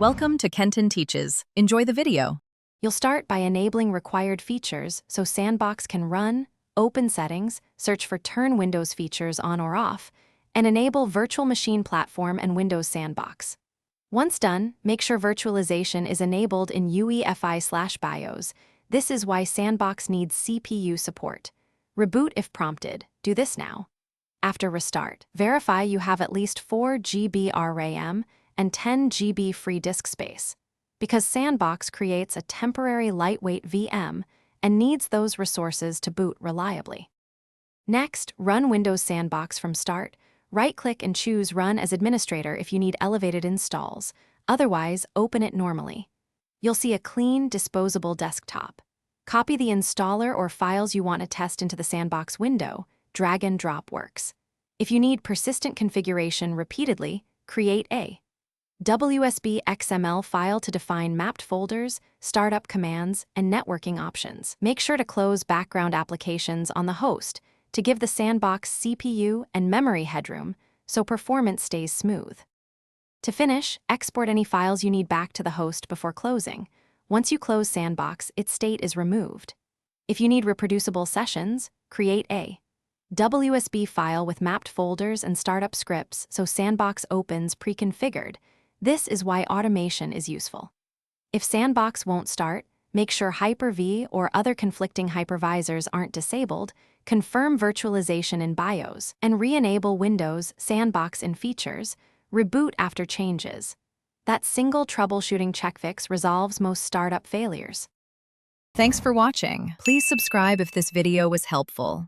Welcome to Kenton Teaches. Enjoy the video. You'll start by enabling required features so Sandbox can run, open settings, search for turn Windows features on or off, and enable Virtual Machine Platform and Windows Sandbox. Once done, make sure virtualization is enabled in UEFI/BIOS. This is why Sandbox needs CPU support. Reboot if prompted. Do this now. After restart, verify you have at least 4 GB RAM and 10 GB free disk space, because Sandbox creates a temporary lightweight VM and needs those resources to boot reliably. Next, run Windows Sandbox from start. Right-click and choose Run as Administrator if you need elevated installs. Otherwise, open it normally. You'll see a clean, disposable desktop. Copy the installer or files you want to test into the Sandbox window. Drag and drop works. If you need persistent configuration repeatedly, create a WSB XML file to define mapped folders, startup commands, and networking options. Make sure to close background applications on the host to give the Sandbox CPU and memory headroom so performance stays smooth. To finish, export any files you need back to the host before closing. Once you close Sandbox, its state is removed. If you need reproducible sessions, create a WSB file with mapped folders and startup scripts so Sandbox opens pre-configured. This is why automation is useful. If Sandbox won't start, make sure Hyper-V or other conflicting hypervisors aren't disabled, confirm virtualization in BIOS, and re-enable Windows Sandbox in Features. Reboot after changes. That single troubleshooting checkfix resolves most startup failures. Thanks for watching. Please subscribe if this video was helpful.